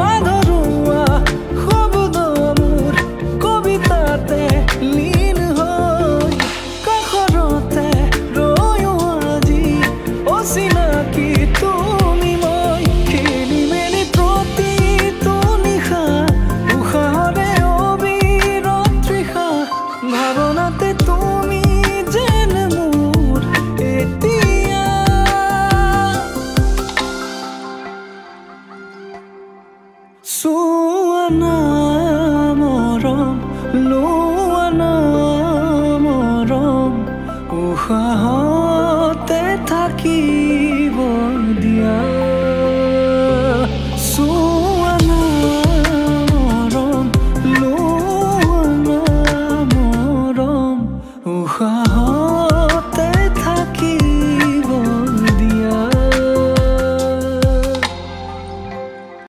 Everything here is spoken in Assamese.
অধৰুৱা শব্দ মোৰ কবিতাতে লীন হৈ কাষৰতে ৰৈও আজি অচিনাকি তুমি মই খেলি মেলি প্ৰতিটো নিশা উশাহৰে অবিৰত তৃষা ভাৱনাতে তুমি যেন মোৰ এতিয়া চোৱা না